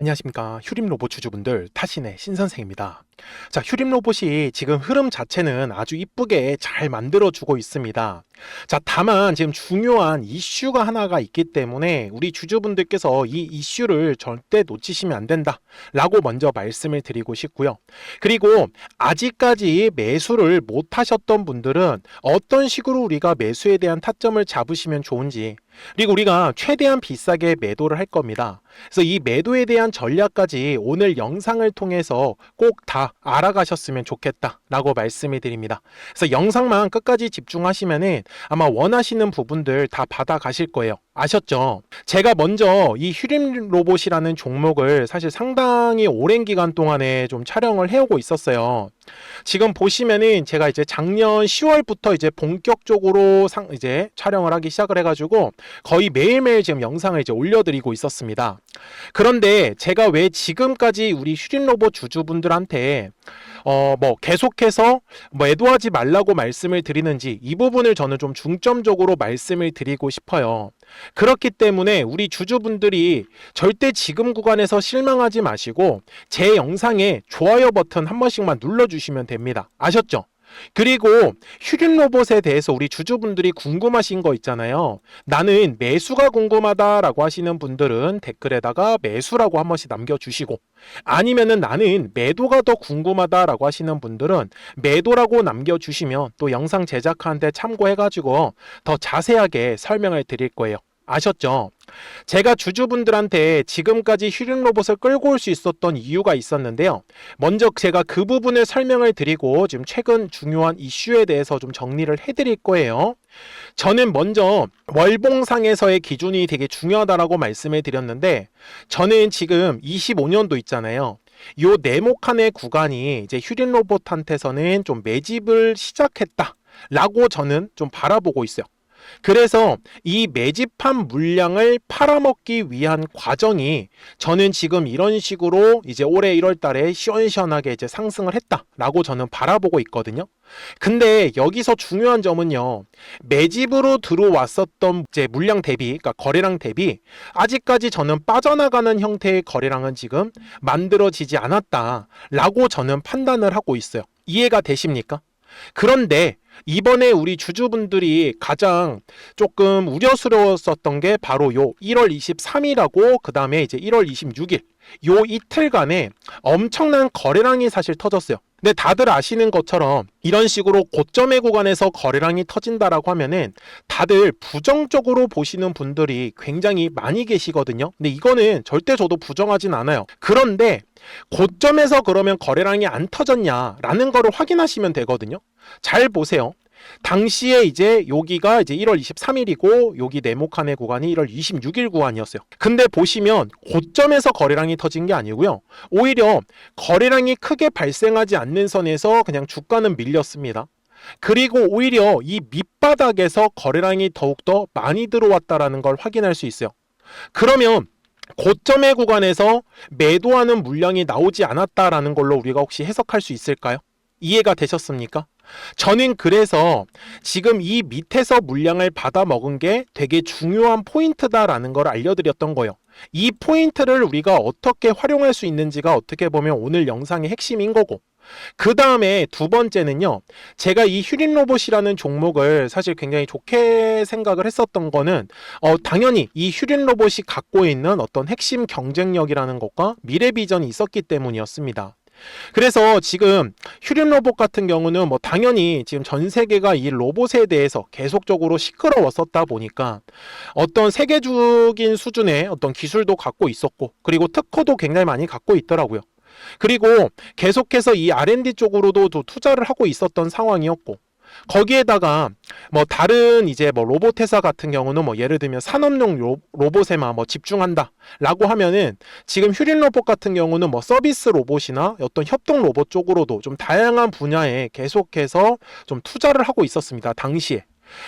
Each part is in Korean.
안녕하십니까. 휴림 로봇 주주분들, 타신의 신선생입니다. 자, 휴림 로봇이 지금 흐름 자체는 아주 이쁘게 잘 만들어주고 있습니다. 자, 다만 지금 중요한 이슈가 하나가 있기 때문에 우리 주주분들께서 이 이슈를 절대 놓치시면 안 된다 라고 먼저 말씀을 드리고 싶고요. 그리고 아직까지 매수를 못 하셨던 분들은 어떤 식으로 우리가 매수에 대한 타점을 잡으시면 좋은지, 그리고 우리가 최대한 비싸게 매도를 할 겁니다. 그래서 이 매도에 대한 전략까지 오늘 영상을 통해서 꼭 다 알아가셨으면 좋겠다 라고 말씀을 드립니다. 그래서 영상만 끝까지 집중하시면은 아마 원하시는 부분들 다 받아 가실 거예요. 아셨죠? 제가 먼저 이 휴림 로봇이라는 종목을 사실 상당히 오랜 기간 동안에 좀 촬영을 해오고 있었어요. 지금 보시면은 제가 이제 작년 10월부터 이제 본격적으로 이제 촬영을 하기 시작을 해가지고 거의 매일매일 지금 영상을 이제 올려드리고 있었습니다. 그런데 제가 왜 지금까지 우리 휴림 로봇 주주분들한테 계속해서 매도하지 말라고 말씀을 드리는지, 이 부분을 저는 좀 중점적으로 말씀을 드리고 싶어요. 그렇기 때문에 우리 주주분들이 절대 지금 구간에서 실망하지 마시고 제 영상에 좋아요 버튼 한 번씩만 눌러주시면 됩니다. 아셨죠? 그리고 휴림 로봇에 대해서 우리 주주분들이 궁금하신 거 있잖아요. 나는 매수가 궁금하다라고 하시는 분들은 댓글에다가 매수라고 한 번씩 남겨주시고, 아니면은 나는 매도가 더 궁금하다라고 하시는 분들은 매도라고 남겨주시면 또 영상 제작하는데 참고해가지고 더 자세하게 설명을 드릴 거예요. 아셨죠? 제가 주주분들한테 지금까지 휴림 로봇을 끌고 올 수 있었던 이유가 있었는데요. 먼저 제가 그 부분을 설명을 드리고 지금 최근 중요한 이슈에 대해서 좀 정리를 해드릴 거예요. 저는 먼저 월봉상에서의 기준이 되게 중요하다라고 말씀을 드렸는데, 저는 지금 25년도 있잖아요. 요 네모칸의 구간이 이제 휴림 로봇한테서는 좀 매집을 시작했다 라고 저는 좀 바라보고 있어요. 그래서 이 매집한 물량을 팔아먹기 위한 과정이 저는 지금 이런 식으로 이제 올해 1월 달에 시원시원하게 이제 상승을 했다라고 저는 바라보고 있거든요. 근데 여기서 중요한 점은요, 매집으로 들어왔었던 이제 물량 대비, 그러니까 거래량 대비 아직까지 저는 빠져나가는 형태의 거래량은 지금 만들어지지 않았다라고 저는 판단을 하고 있어요. 이해가 되십니까? 그런데 이번에 우리 주주분들이 가장 조금 우려스러웠었던 게 바로 요 1월 23일하고 그 다음에 이제 1월 26일 요 이틀간에 엄청난 거래량이 사실 터졌어요. 근데 다들 아시는 것처럼 이런 식으로 고점의 구간에서 거래량이 터진다라고 하면은 다들 부정적으로 보시는 분들이 굉장히 많이 계시거든요. 근데 이거는 절대 저도 부정하진 않아요. 그런데 고점에서 그러면 거래량이 안 터졌냐라는 거를 확인하시면 되거든요. 잘 보세요. 당시에 이제 여기가 이제 1월 23일이고 여기 네모칸의 구간이 1월 26일 구간이었어요. 근데 보시면 고점에서 거래량이 터진 게 아니고요. 오히려 거래량이 크게 발생하지 않는 선에서 그냥 주가는 밀렸습니다. 그리고 오히려 이 밑바닥에서 거래량이 더욱더 많이 들어왔다라는 걸 확인할 수 있어요. 그러면 고점의 구간에서 매도하는 물량이 나오지 않았다라는 걸로 우리가 혹시 해석할 수 있을까요? 이해가 되셨습니까? 저는 그래서 지금 이 밑에서 물량을 받아 먹은 게 되게 중요한 포인트다라는 걸 알려드렸던 거예요. 이 포인트를 우리가 어떻게 활용할 수 있는지가 어떻게 보면 오늘 영상의 핵심인 거고, 그 다음에 두 번째는요, 제가 이 휴림 로봇이라는 종목을 사실 굉장히 좋게 생각을 했었던 거는 당연히 이 휴림 로봇이 갖고 있는 어떤 핵심 경쟁력이라는 것과 미래 비전이 있었기 때문이었습니다. 그래서 지금 휴림 로봇 같은 경우는 당연히 지금 전 세계가 이 로봇에 대해서 계속적으로 시끄러웠었다 보니까 어떤 세계적인 수준의 어떤 기술도 갖고 있었고, 그리고 특허도 굉장히 많이 갖고 있더라고요. 그리고 계속해서 이 R&D 쪽으로도 투자를 하고 있었던 상황이었고, 거기에다가 다른 이제 로봇 회사 같은 경우는 예를 들면 산업용 로봇에만 집중한다 라고 하면은, 지금 휴림 로봇 같은 경우는 서비스 로봇이나 어떤 협동 로봇 쪽으로도 좀 다양한 분야에 계속해서 좀 투자를 하고 있었습니다, 당시에.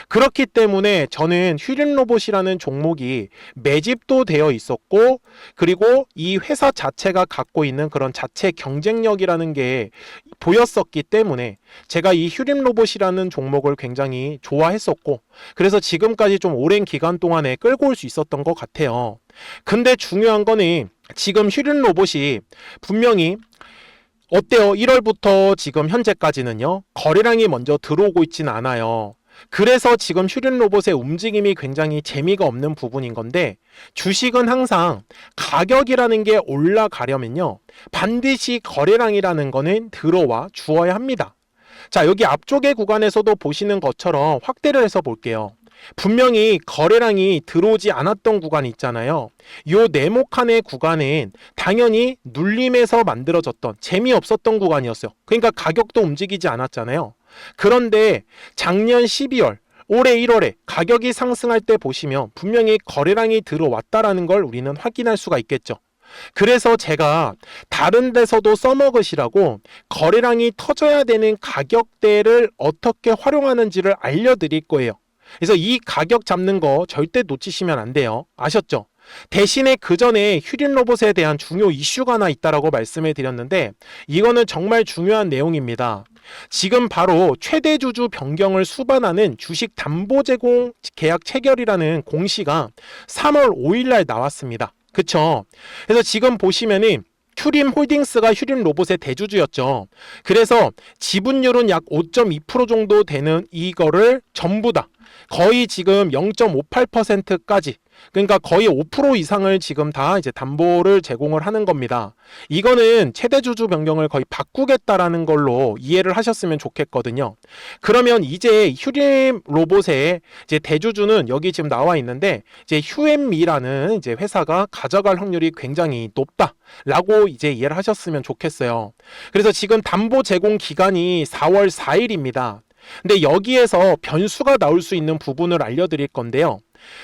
그렇기 때문에 저는 휴림로봇이라는 종목이 매집도 되어 있었고, 그리고 이 회사 자체가 갖고 있는 그런 자체 경쟁력이라는 게 보였었기 때문에 제가 이 휴림로봇이라는 종목을 굉장히 좋아했었고, 그래서 지금까지 좀 오랜 기간 동안에 끌고 올 수 있었던 것 같아요. 근데 중요한 거는 지금 휴림로봇이 분명히 어때요? 1월부터 지금 현재까지는요, 거래량이 먼저 들어오고 있진 않아요. 그래서 지금 휴림로봇의 움직임이 굉장히 재미가 없는 부분인 건데, 주식은 항상 가격이라는 게 올라가려면요, 반드시 거래량이라는 거는 들어와 주어야 합니다. 자, 여기 앞쪽의 구간에서도 보시는 것처럼 확대를 해서 볼게요. 분명히 거래량이 들어오지 않았던 구간이 있잖아요. 요 네모칸의 구간은 당연히 눌림에서 만들어졌던 재미없었던 구간이었어요. 그러니까 가격도 움직이지 않았잖아요. 그런데 작년 12월, 올해 1월에 가격이 상승할 때 보시면 분명히 거래량이 들어왔다라는 걸 우리는 확인할 수가 있겠죠. 그래서 제가 다른 데서도 써먹으시라고 거래량이 터져야 되는 가격대를 어떻게 활용하는지를 알려드릴 거예요. 그래서 이 가격 잡는 거 절대 놓치시면 안 돼요. 아셨죠? 대신에 그 전에 휴림로봇에 대한 중요 이슈가 하나 있다라고 말씀을 드렸는데, 이거는 정말 중요한 내용입니다. 지금 바로 최대 주주 변경을 수반하는 주식 담보 제공 계약 체결이라는 공시가 3월 5일 날 나왔습니다. 그쵸? 그래서 지금 보시면은 휴림홀딩스가 휴림로봇의 대주주였죠. 그래서 지분율은 약 5.2% 정도 되는 이거를 전부 다 거의 지금 0.58%까지, 그러니까 거의 5% 이상을 지금 다 이제 담보를 제공을 하는 겁니다. 이거는 최대 주주 변경을 거의 바꾸겠다라는 걸로 이해를 하셨으면 좋겠거든요. 그러면 이제 휴림 로봇의 이제 대주주는 여기 지금 나와 있는데, 이제 휴엠미라는 이제 회사가 가져갈 확률이 굉장히 높다라고 이제 이해를 하셨으면 좋겠어요. 그래서 지금 담보 제공 기간이 4월 4일입니다. 근데 여기에서 변수가 나올 수 있는 부분을 알려드릴 건데요.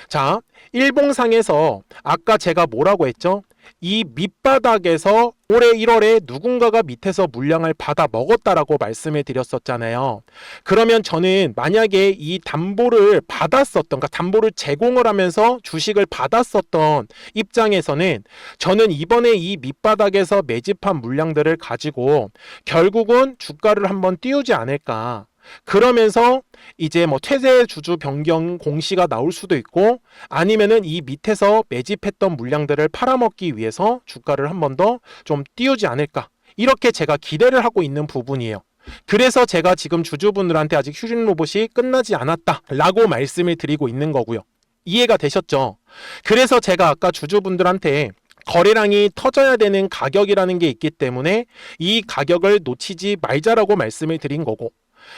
자, 일봉상에서 아까 제가 뭐라고 했죠? 이 밑바닥에서 올해 1월에 누군가가 밑에서 물량을 받아 먹었다라고 말씀을 드렸었잖아요. 그러면 저는 만약에 이 담보를 받았었던, 그러니까 담보를 제공을 하면서 주식을 받았었던 입장에서는 저는 이번에 이 밑바닥에서 매집한 물량들을 가지고 결국은 주가를 한번 띄우지 않을까. 그러면서 이제 뭐 최대 주주 변경 공시가 나올 수도 있고, 아니면은 이 밑에서 매집했던 물량들을 팔아먹기 위해서 주가를 한 번 더 좀 띄우지 않을까, 이렇게 제가 기대를 하고 있는 부분이에요. 그래서 제가 지금 주주분들한테 아직 휴림로봇이 끝나지 않았다라고 말씀을 드리고 있는 거고요. 이해가 되셨죠? 그래서 제가 아까 주주분들한테 거래량이 터져야 되는 가격이라는 게 있기 때문에 이 가격을 놓치지 말자라고 말씀을 드린 거고,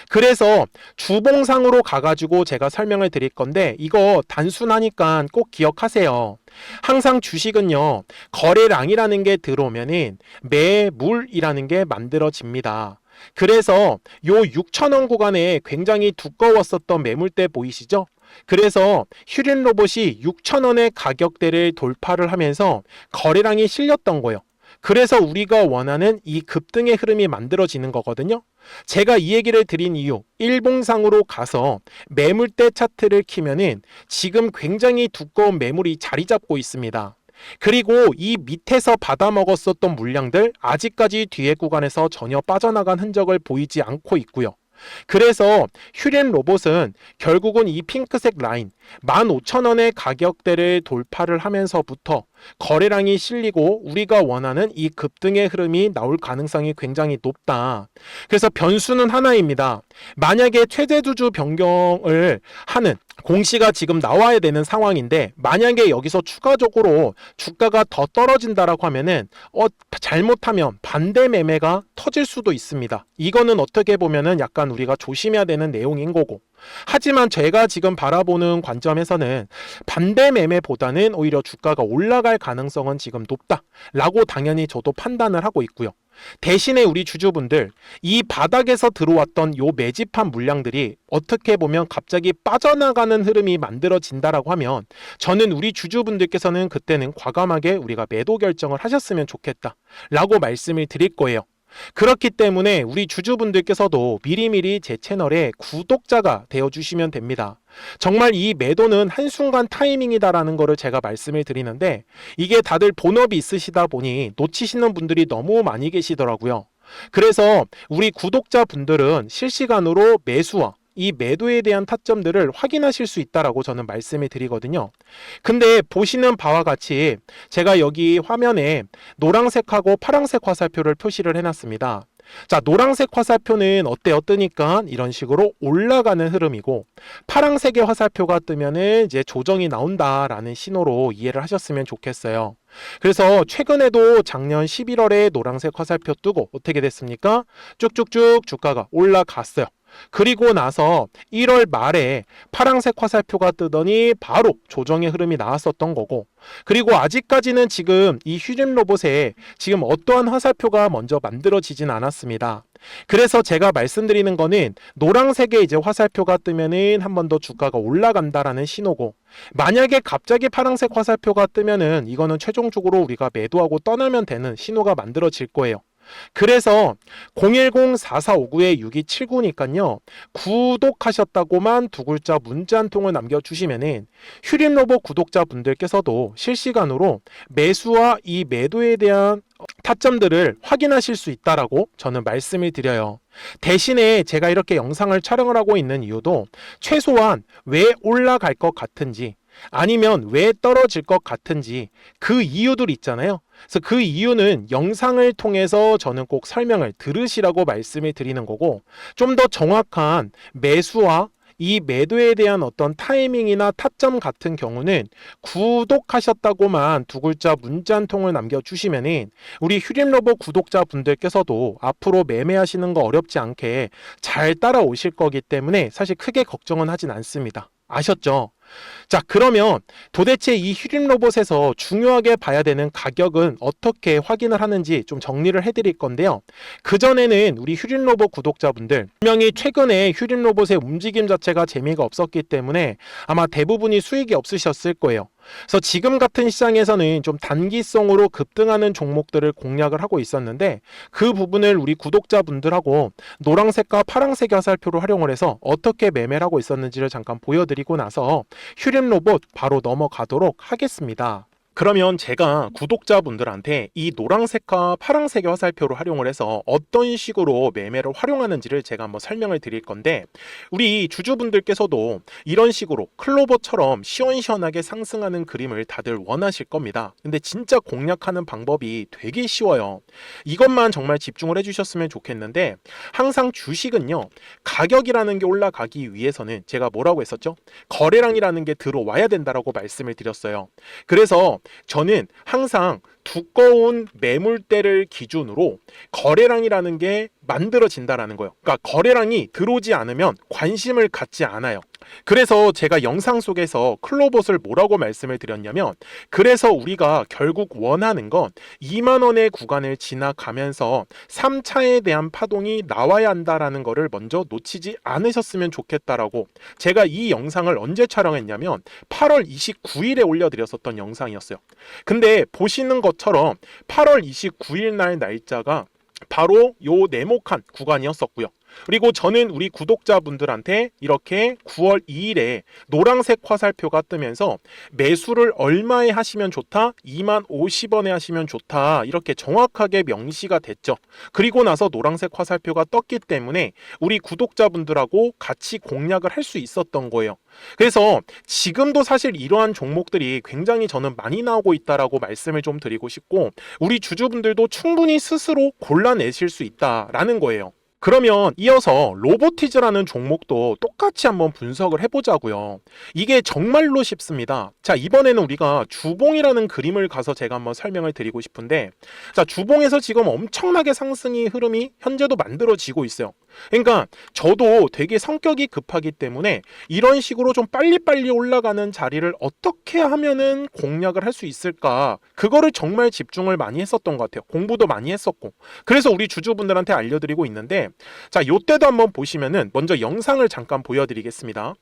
그래서 주봉상으로 가가지고 제가 설명을 드릴 건데, 이거 단순하니까 꼭 기억하세요. 항상 주식은요, 거래량이라는 게 들어오면은 매물이라는 게 만들어집니다. 그래서 요 6,000원 구간에 굉장히 두꺼웠었던 매물대 보이시죠? 그래서 휴림로봇이 6,000원의 가격대를 돌파를 하면서 거래량이 실렸던 거예요. 그래서 우리가 원하는 이 급등의 흐름이 만들어지는 거거든요. 제가 이 얘기를 드린 이유, 일봉상으로 가서 매물대 차트를 키면은 지금 굉장히 두꺼운 매물이 자리 잡고 있습니다. 그리고 이 밑에서 받아먹었었던 물량들 아직까지 뒤에 구간에서 전혀 빠져나간 흔적을 보이지 않고 있고요. 그래서 휴림로봇은 결국은 이 핑크색 라인 15,000원의 가격대를 돌파를 하면서부터 거래량이 실리고 우리가 원하는 이 급등의 흐름이 나올 가능성이 굉장히 높다. 그래서 변수는 하나입니다. 만약에 최대주주 변경을 하는 공시가 지금 나와야 되는 상황인데, 만약에 여기서 추가적으로 주가가 더 떨어진다라고 하면은 잘못하면 반대 매매가 터질 수도 있습니다. 이거는 어떻게 보면은 약간 우리가 조심해야 되는 내용인 거고, 하지만 제가 지금 바라보는 관점에서는 반대 매매보다는 오히려 주가가 올라갈 가능성은 지금 높다라고 당연히 저도 판단을 하고 있고요. 대신에 우리 주주분들, 이 바닥에서 들어왔던 요 매집한 물량들이 어떻게 보면 갑자기 빠져나가는 흐름이 만들어진다라고 하면, 저는 우리 주주분들께서는 그때는 과감하게 우리가 매도 결정을 하셨으면 좋겠다라고 말씀을 드릴 거예요. 그렇기 때문에 우리 주주분들께서도 미리미리 제 채널에 구독자가 되어주시면 됩니다. 정말 이 매도는 한순간 타이밍이다라는 거를 제가 말씀을 드리는데 이게 다들 본업이 있으시다 보니 놓치시는 분들이 너무 많이 계시더라고요. 그래서 우리 구독자분들은 실시간으로 매수와 이 매도에 대한 타점들을 확인하실 수 있다라고 저는 말씀을 드리거든요. 근데 보시는 바와 같이 제가 여기 화면에 노란색하고 파란색 화살표를 표시를 해놨습니다. 자, 노란색 화살표는 어때요? 뜨니까 이런 식으로 올라가는 흐름이고 파란색의 화살표가 뜨면은 이제 조정이 나온다라는 신호로 이해를 하셨으면 좋겠어요. 그래서 최근에도 작년 11월에 노란색 화살표 뜨고 어떻게 됐습니까? 쭉쭉쭉 주가가 올라갔어요. 그리고 나서 1월 말에 파란색 화살표가 뜨더니 바로 조정의 흐름이 나왔었던 거고, 그리고 아직까지는 지금 이 휴림 로봇에 지금 어떠한 화살표가 먼저 만들어지진 않았습니다. 그래서 제가 말씀드리는 거는 노란색의 이제 화살표가 뜨면은 한 번 더 주가가 올라간다라는 신호고, 만약에 갑자기 파란색 화살표가 뜨면은 이거는 최종적으로 우리가 매도하고 떠나면 되는 신호가 만들어질 거예요. 그래서 010-4459-6279니까요. 구독하셨다고만 두 글자 문자 한 통을 남겨주시면은 휴림로봇 구독자분들께서도 실시간으로 매수와 이 매도에 대한 타점들을 확인하실 수 있다라고 저는 말씀을 드려요. 대신에 제가 이렇게 영상을 촬영을 하고 있는 이유도 최소한 왜 올라갈 것 같은지 아니면 왜 떨어질 것 같은지 그 이유들 있잖아요. 그래서 그 이유는 영상을 통해서 저는 꼭 설명을 들으시라고 말씀을 드리는 거고, 좀 더 정확한 매수와 이 매도에 대한 어떤 타이밍이나 타점 같은 경우는 구독하셨다고만 두 글자 문자 한 통을 남겨주시면은 우리 휴림로봇 구독자분들께서도 앞으로 매매하시는 거 어렵지 않게 잘 따라오실 거기 때문에 사실 크게 걱정은 하진 않습니다. 아셨죠? 자, 그러면 도대체 이 휴림 로봇에서 중요하게 봐야 되는 가격은 어떻게 확인을 하는지 좀 정리를 해드릴 건데요. 그전에는 우리 휴림 로봇 구독자분들 분명히 최근에 휴림 로봇의 움직임 자체가 재미가 없었기 때문에 아마 대부분이 수익이 없으셨을 거예요. 그래서 지금 같은 시장에서는 좀 단기성으로 급등하는 종목들을 공략을 하고 있었는데 그 부분을 우리 구독자분들하고 노란색과 파란색 화살표를 활용을 해서 어떻게 매매를 하고 있었는지를 잠깐 보여드리고 나서 휴림 로봇 바로 넘어가도록 하겠습니다. 그러면 제가 구독자분들한테 이 노란색과 파란색의 화살표를 활용을 해서 어떤 식으로 매매를 활용하는지를 제가 한번 설명을 드릴 건데, 우리 주주분들께서도 이런 식으로 클로버처럼 시원시원하게 상승하는 그림을 다들 원하실 겁니다. 근데 진짜 공략하는 방법이 되게 쉬워요. 이것만 정말 집중을 해주셨으면 좋겠는데, 항상 주식은요, 가격이라는 게 올라가기 위해서는 제가 뭐라고 했었죠? 거래량이라는 게 들어와야 된다라고 말씀을 드렸어요. 그래서 저는 항상 두꺼운 매물대를 기준으로 거래량이라는 게 만들어진다라는 거예요. 그러니까 거래량이 들어오지 않으면 관심을 갖지 않아요. 그래서 제가 영상 속에서 클로봇을 뭐라고 말씀을 드렸냐면, 그래서 우리가 결국 원하는 건 2만 원의 구간을 지나가면서 3차에 대한 파동이 나와야 한다라는 거를 먼저 놓치지 않으셨으면 좋겠다라고 제가 이 영상을 언제 촬영했냐면 8월 29일에 올려드렸었던 영상이었어요. 근데 보시는 것처럼 8월 29일 날 날짜가 바로 요 네모칸 구간이었었고요. 그리고 저는 우리 구독자분들한테 이렇게 9월 2일에 노란색 화살표가 뜨면서 매수를 얼마에 하시면 좋다? 2만 50원에 하시면 좋다. 이렇게 정확하게 명시가 됐죠. 그리고 나서 노란색 화살표가 떴기 때문에 우리 구독자분들하고 같이 공략을 할 수 있었던 거예요. 그래서 지금도 사실 이러한 종목들이 굉장히 저는 많이 나오고 있다라고 말씀을 좀 드리고 싶고, 우리 주주분들도 충분히 스스로 골라내실 수 있다라는 거예요. 그러면 이어서 로보티즈라는 종목도 똑같이 한번 분석을 해보자고요. 이게 정말로 쉽습니다. 자, 이번에는 우리가 주봉이라는 그림을 가서 제가 한번 설명을 드리고 싶은데, 자, 주봉에서 지금 엄청나게 상승이 흐름이 현재도 만들어지고 있어요. 그러니까 저도 되게 성격이 급하기 때문에 이런 식으로 좀 빨리빨리 올라가는 자리를 어떻게 하면은 공략을 할 수 있을까, 그거를 정말 집중을 많이 했었던 것 같아요. 공부도 많이 했었고. 그래서 우리 주주분들한테 알려드리고 있는데, 자, 요때도 한번 보시면은 먼저 영상을 잠깐 보여드리겠습니다.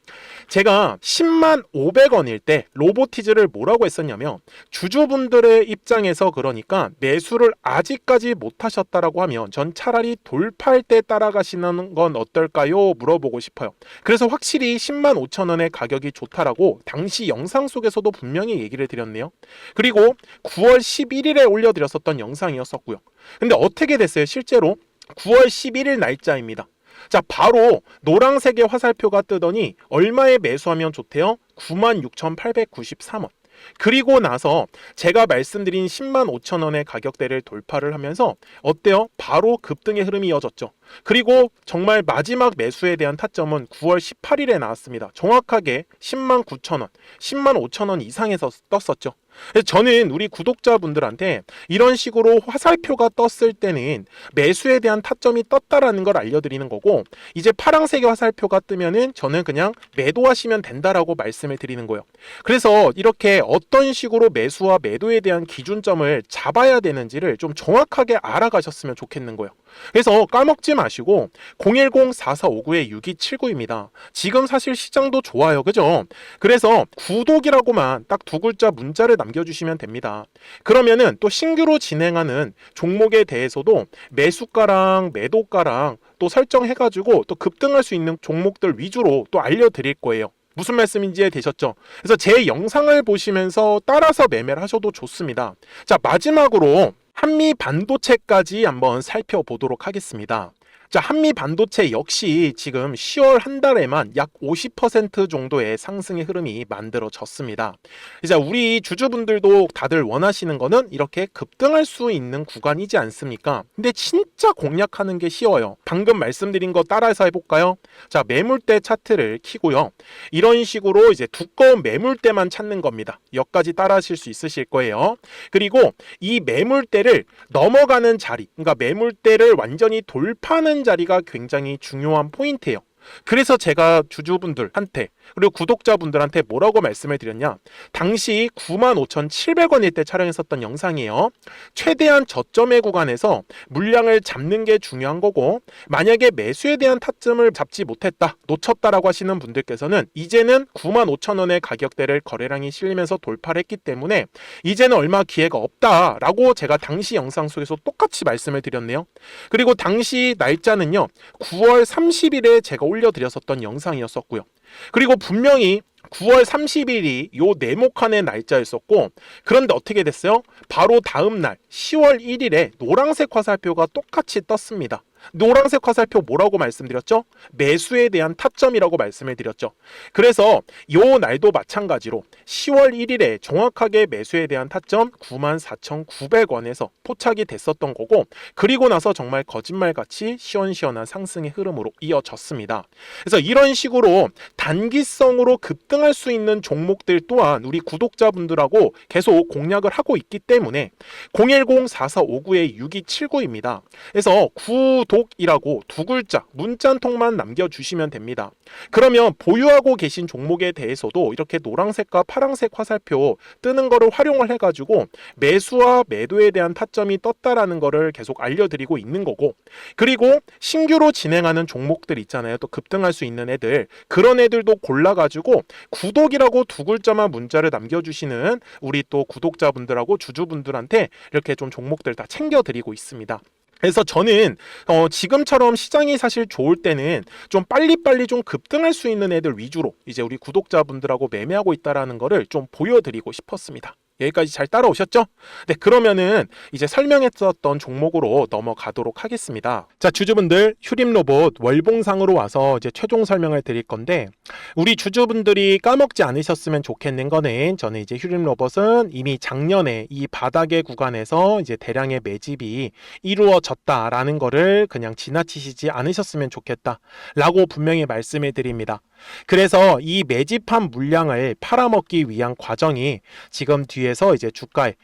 제가 10만 500원일 때 로보티즈를 뭐라고 했었냐면 주주분들의 입장에서 그러니까 매수를 아직까지 못 하셨다라고 하면 전 차라리 돌파할 때 따라가시는 건 어떨까요? 물어보고 싶어요. 그래서 확실히 10만 5천 원의 가격이 좋다라고 당시 영상 속에서도 분명히 얘기를 드렸네요. 그리고 9월 11일에 올려드렸었던 영상이었었고요. 근데 어떻게 됐어요? 실제로 9월 11일 날짜입니다. 자, 바로 노란색의 화살표가 뜨더니 얼마에 매수하면 좋대요? 96,893원. 그리고 나서 제가 말씀드린 10만 5천 원의 가격대를 돌파를 하면서 어때요? 바로 급등의 흐름이 이어졌죠. 그리고 정말 마지막 매수에 대한 타점은 9월 18일에 나왔습니다. 정확하게 10만 9천 원, 10만 5천 원 이상에서 떴었죠. 그래서 저는 우리 구독자분들한테 이런 식으로 화살표가 떴을 때는 매수에 대한 타점이 떴다라는 걸 알려드리는 거고, 이제 파란색의 화살표가 뜨면은 저는 그냥 매도하시면 된다라고 말씀을 드리는 거예요. 그래서 이렇게 어떤 식으로 매수와 매도에 대한 기준점을 잡아야 되는지를 좀 정확하게 알아가셨으면 좋겠는 거예요. 그래서 까먹지 마시고 010-4459-6279입니다. 지금 사실 시장도 좋아요, 그죠? 그래서 구독이라고만 딱 두 글자 문자를 남겨주시면 됩니다. 그러면은 또 신규로 진행하는 종목에 대해서도 매수가랑 매도가랑 또 설정해가지고 또 급등할 수 있는 종목들 위주로 또 알려드릴 거예요. 무슨 말씀인지 되셨죠? 그래서 제 영상을 보시면서 따라서 매매를 하셔도 좋습니다. 자, 마지막으로 한미 반도체까지 한번 살펴보도록 하겠습니다. 자, 한미 반도체 역시 지금 10월 한 달에만 약 50% 정도의 상승의 흐름이 만들어졌습니다. 이제 우리 주주분들도 다들 원하시는 거는 이렇게 급등할 수 있는 구간이지 않습니까? 근데 진짜 공략하는 게 쉬워요. 방금 말씀드린 거 따라서 해볼까요? 자, 매물대 차트를 키고요. 이런 식으로 이제 두꺼운 매물대만 찾는 겁니다. 여기까지 따라 하실 수 있으실 거예요. 그리고 이 매물대를 넘어가는 자리, 그러니까 매물대를 완전히 돌파하는 자리가 굉장히 중요한 포인트예요. 그래서 제가 주주분들한테 그리고 구독자분들한테 뭐라고 말씀을 드렸냐, 당시 95,700원일 때 촬영했었던 영상이에요. 최대한 저점의 구간에서 물량을 잡는 게 중요한 거고, 만약에 매수에 대한 타점을 잡지 못했다, 놓쳤다라고 하시는 분들께서는 이제는 95,000원의 가격대를 거래량이 실리면서 돌파를 했기 때문에 이제는 얼마 기회가 없다라고 제가 당시 영상 속에서 똑같이 말씀을 드렸네요. 그리고 당시 날짜는요, 9월 30일에 제가 올려드렸었던 영상이었었고요. 그리고 분명히 9월 30일이 요 네모칸의 날짜였었고, 그런데 어떻게 됐어요? 바로 다음 날 10월 1일에 노란색 화살표가 똑같이 떴습니다. 노란색 화살표 뭐라고 말씀드렸죠? 매수에 대한 타점이라고 말씀을 드렸죠. 그래서 요 날도 마찬가지로 10월 1일에 정확하게 매수에 대한 타점 94,900원에서 포착이 됐었던 거고, 그리고 나서 정말 거짓말같이 시원시원한 상승의 흐름으로 이어졌습니다. 그래서 이런 식으로 단기성으로 급등할 수 있는 종목들 또한 우리 구독자분들하고 계속 공략을 하고 있기 때문에 010-4459-6279입니다. 그래서 구독이라고 두 글자 문자 한 통만 남겨주시면 됩니다. 그러면 보유하고 계신 종목에 대해서도 이렇게 노란색과 파란색 화살표 뜨는 거를 활용을 해가지고 매수와 매도에 대한 타점이 떴다라는 거를 계속 알려드리고 있는 거고, 그리고 신규로 진행하는 종목들 있잖아요. 또 급등할 수 있는 애들, 그런 애들도 골라가지고 구독이라고 두 글자만 문자를 남겨주시는 우리 또 구독자분들하고 주주분들한테 이렇게 좀 종목들 다 챙겨드리고 있습니다. 그래서 저는 지금처럼 시장이 사실 좋을 때는 좀 빨리빨리 좀 급등할 수 있는 애들 위주로 이제 우리 구독자분들하고 매매하고 있다라는 거를 좀 보여드리고 싶었습니다. 여기까지 잘 따라오셨죠? 네, 그러면은 이제 설명했었던 종목으로 넘어가도록 하겠습니다. 자, 주주분들, 휴림로봇 월봉상으로 와서 이제 최종 설명을 드릴 건데, 우리 주주분들이 까먹지 않으셨으면 좋겠는 거는, 저는 이제 휴림로봇은 이미 작년에 이 바닥의 구간에서 이제 대량의 매집이 이루어졌다라는 거를 그냥 지나치시지 않으셨으면 좋겠다라고 분명히 말씀을 드립니다. 그래서 이 매집한 물량을 팔아먹기 위한 과정이 지금 뒤에서 이제 주가의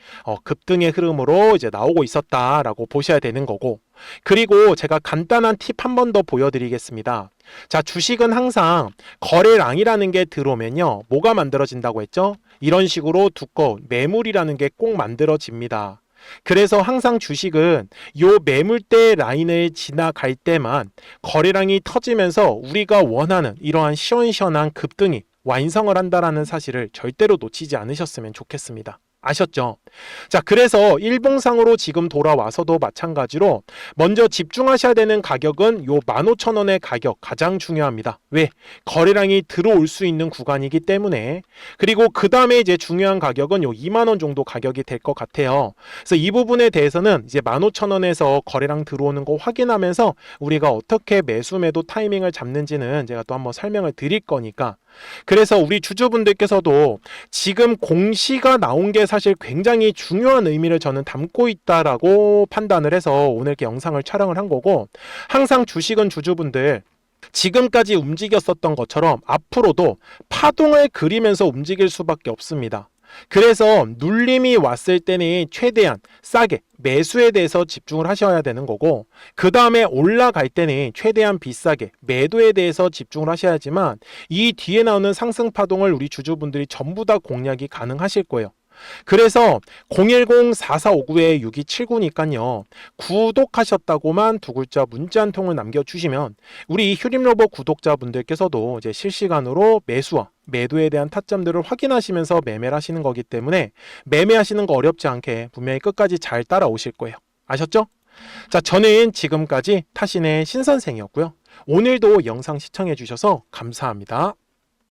급등의 흐름으로 이제 나오고 있었다라고 보셔야 되는 거고, 그리고 제가 간단한 팁 한 번 더 보여드리겠습니다. 자, 주식은 항상 거래량이라는 게 들어오면요, 뭐가 만들어진다고 했죠? 이런 식으로 두꺼운 매물이라는 게 꼭 만들어집니다. 그래서 항상 주식은 요 매물대 라인을 지나갈 때만 거래량이 터지면서 우리가 원하는 이러한 시원시원한 급등이 완성을 한다라는 사실을 절대로 놓치지 않으셨으면 좋겠습니다. 아셨죠? 자, 그래서 일봉상으로 지금 돌아와서도 마찬가지로 먼저 집중하셔야 되는 가격은 요 15,000원의 가격 가장 중요합니다. 왜? 거래량이 들어올 수 있는 구간이기 때문에. 그리고 그 다음에 이제 중요한 가격은 요 2만원 정도 가격이 될 것 같아요. 그래서 이 부분에 대해서는 이제 15,000원에서 거래량 들어오는 거 확인하면서 우리가 어떻게 매수 매도 타이밍을 잡는지는 제가 또 한번 설명을 드릴 거니까. 그래서 우리 주주분들께서도 지금 공시가 나온 게 사실 굉장히 중요한 의미를 저는 담고 있다라고 판단을 해서 오늘 이렇게 영상을 촬영을 한 거고, 항상 주식은 주주분들 지금까지 움직였었던 것처럼 앞으로도 파동을 그리면서 움직일 수밖에 없습니다. 그래서 눌림이 왔을 때는 최대한 싸게 매수에 대해서 집중을 하셔야 되는 거고, 그 다음에 올라갈 때는 최대한 비싸게 매도에 대해서 집중을 하셔야지만 이 뒤에 나오는 상승 파동을 우리 주주분들이 전부 다 공략이 가능하실 거예요. 그래서 010-4459-6279니까요. 구독하셨다고만 두 글자 문자 한 통을 남겨주시면 우리 휴림로버 구독자분들께서도 이제 실시간으로 매수와 매도에 대한 타점들을 확인하시면서 매매를 하시는 거기 때문에 매매하시는 거 어렵지 않게 분명히 끝까지 잘 따라오실 거예요. 아셨죠? 자, 저는 지금까지 타신의 신선생이었고요. 오늘도 영상 시청해 주셔서 감사합니다.